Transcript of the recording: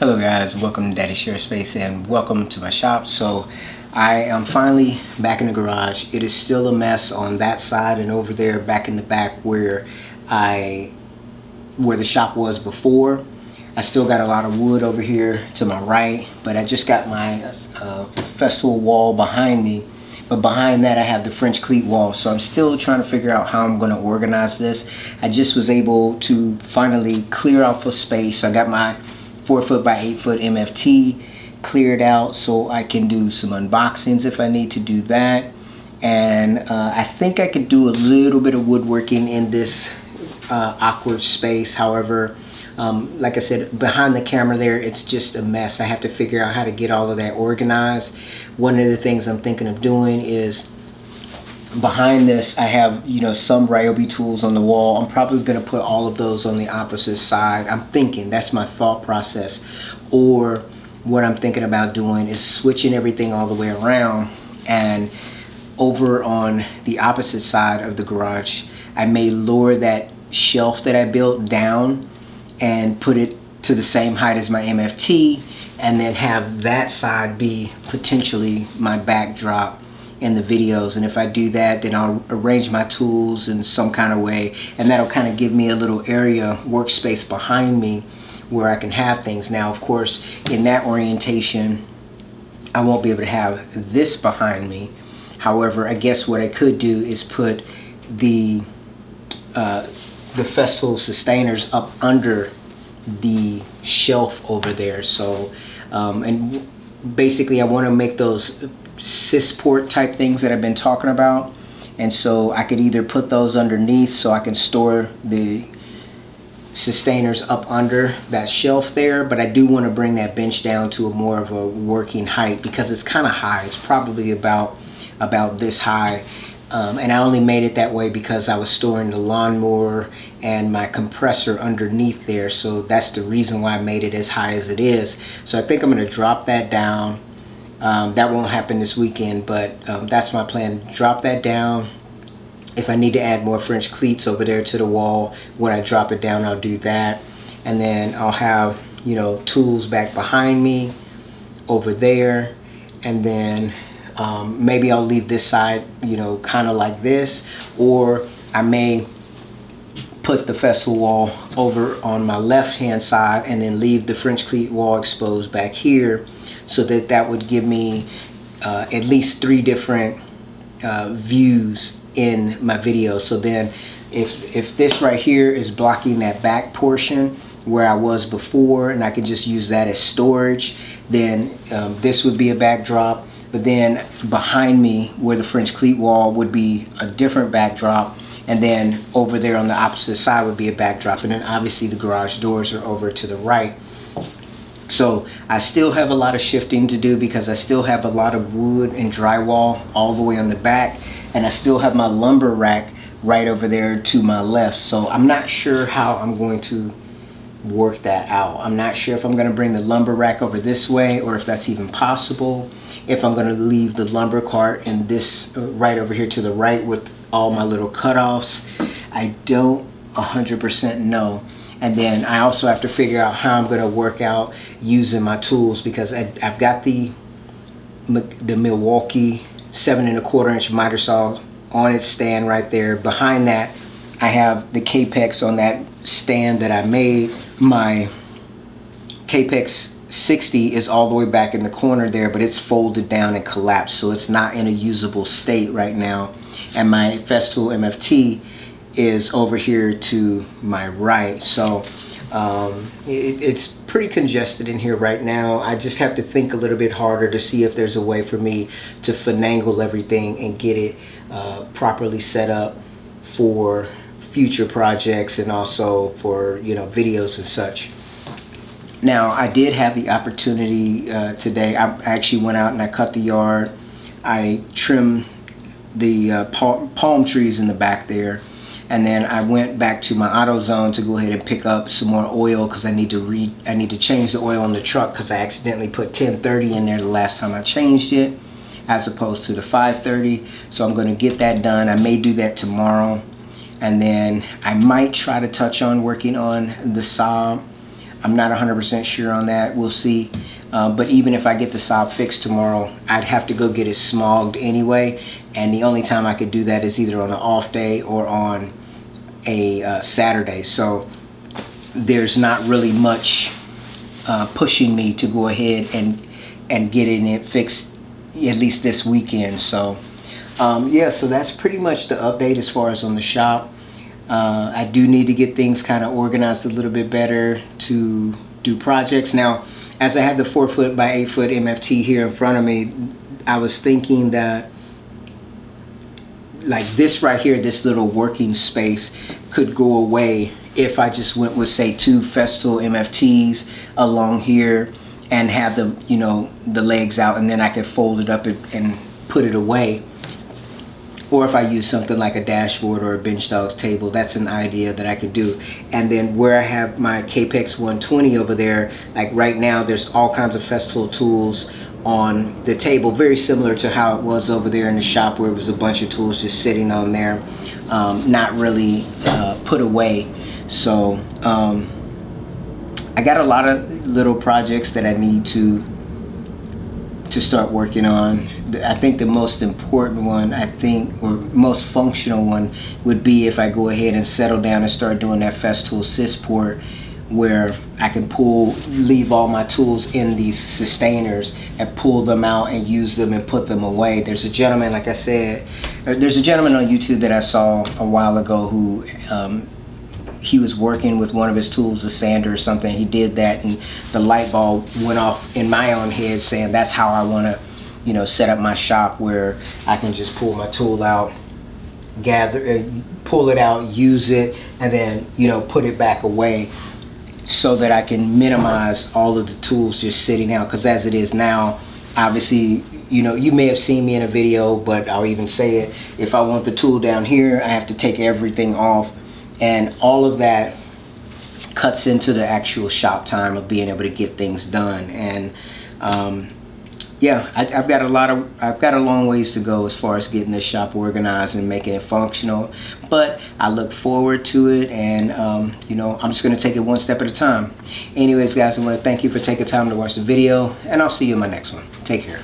Hello guys, welcome to Daddy Share Space and welcome to my shop. So I am finally back in the garage. It is still a mess on that side and over there back in the back where the shop was before. I still got a lot of wood over here to my right, but I just got my festival wall behind me. But behind that I have the French cleat wall, so I'm still trying to figure out how I'm going to organize this. I just was able to finally clear off a space. I got my 4-foot by 8-foot MFT cleared out so I can do some unboxings if I need to do that. And I think I could do a little bit of woodworking in this awkward space. However, like I said, behind the camera there, it's just a mess. I have to figure out how to get all of that organized. One of the things I'm thinking of doing is behind this I have, some Ryobi tools on the wall. I'm probably going to put all of those on the opposite side. I'm thinking, that's my thought process. Or what I'm thinking about doing is switching everything all the way around, and over on the opposite side of the garage I may lower that shelf that I built down and put it to the same height as my MFT, and then have that side be potentially my backdrop in the videos. And if I do that, then I'll arrange my tools in some kind of way, and that'll kind of give me a little area, workspace behind me where I can have things. Now of course in that orientation I won't be able to have this behind me. However, I guess what I could do is put the Festool sustainers up under the shelf over there. So and basically I want to make those Sysport type things that I've been talking about, and so I could either put those underneath so I can store the sustainers up under that shelf there, but I do want to bring that bench down to a more of a working height because it's kind of high. It's probably about this high, and I only made it that way because I was storing the lawnmower and my compressor underneath there, so that's the reason why I made it as high as it is. So I think I'm going to drop that down. That won't happen this weekend, but that's my plan. Drop that down. If I need to add more French cleats over there to the wall, when I drop it down, I'll do that. And then I'll have, tools back behind me over there. And then maybe I'll leave this side, kind of like this. Or I may put the Festool wall over on my left hand side and then leave the French cleat wall exposed back here, so that would give me at least 3 different views in my video. So then if this right here is blocking that back portion where I was before, and I can just use that as storage, then this would be a backdrop. But then behind me where the French cleat wall would be a different backdrop, and then over there on the opposite side would be a backdrop, and then obviously the garage doors are over to the right. So I still have a lot of shifting to do because I still have a lot of wood and drywall all the way on the back, and I still have my lumber rack right over there to my left. So I'm not sure how I'm going to work that out. I'm not sure if I'm going to bring the lumber rack over this way or if that's even possible. If I'm going to leave the lumber cart in this right over here to the right with all my little cutoffs, I don't 100% know. And then I also have to figure out how I'm going to work out using my tools, because I've got the Milwaukee 7¼ inch miter saw on its stand right there. Behind that I have the Capex on that stand that I made. My Capex 60 is all the way back in the corner there, but it's folded down and collapsed, so it's not in a usable state right now. And my Festool MFT is over here to my right. So it's pretty congested in here right now. I just have to think a little bit harder to see if there's a way for me to finagle everything and get it properly set up for future projects and also for videos and such. Now I did have the opportunity today. I actually went out and I cut the yard. I trimmed the palm trees in the back there, and then I went back to my AutoZone to go ahead and pick up some more oil because I need to change the oil on the truck because I accidentally put 1030 in there the last time I changed it as opposed to the 530. So I'm going to get that done. I may do that tomorrow, and then I might try to touch on working on the saw I'm not 100% sure on that. We'll see. But even if I get the Saab fixed tomorrow, I'd have to go get it smogged anyway. And the only time I could do that is either on an off day or on a Saturday. So there's not really much pushing me to go ahead and getting it fixed at least this weekend. So yeah, so that's pretty much the update as far as on the shop. I do need to get things kind of organized a little bit better to do projects. Now, as I have the 4 foot by 8 foot MFT here in front of me, I was thinking that like this right here, this little working space could go away if I just went with, say, 2 Festool MFTs along here and have them, you know, the legs out, and then I could fold it up and put it away. Or if I use something like a dashboard or a bench dogs table, that's an idea that I could do. And then where I have my Capex 120 over there, like right now, there's all kinds of Festool tools on the table, very similar to how it was over there in the shop, where it was a bunch of tools just sitting on there, not really put away. So I got a lot of little projects that I need to start working on. I think the most important one, or most functional one, would be if I go ahead and settle down and start doing that Festool Sysport, where I can leave all my tools in these sustainers and pull them out and use them and put them away. There's a gentleman, like I said, there's a gentleman on YouTube that I saw a while ago who he was working with one of his tools, a sander or something. He did that, and the light bulb went off in my own head, saying that's how I want to, you know, set up my shop, where I can just pull my tool out, pull it out, use it, and then, you know, put it back away, so that I can minimize all of the tools just sitting out. Because as it is now, obviously, you know, you may have seen me in a video, but I'll even say it, if I want the tool down here, I have to take everything off, and all of that cuts into the actual shop time of being able to get things done. And yeah, I've got a long ways to go as far as getting this shop organized and making it functional, but I look forward to it. And you know, I'm just going to take it one step at a time. Anyways, guys, I want to thank you for taking time to watch the video, and I'll see you in my next one. Take care.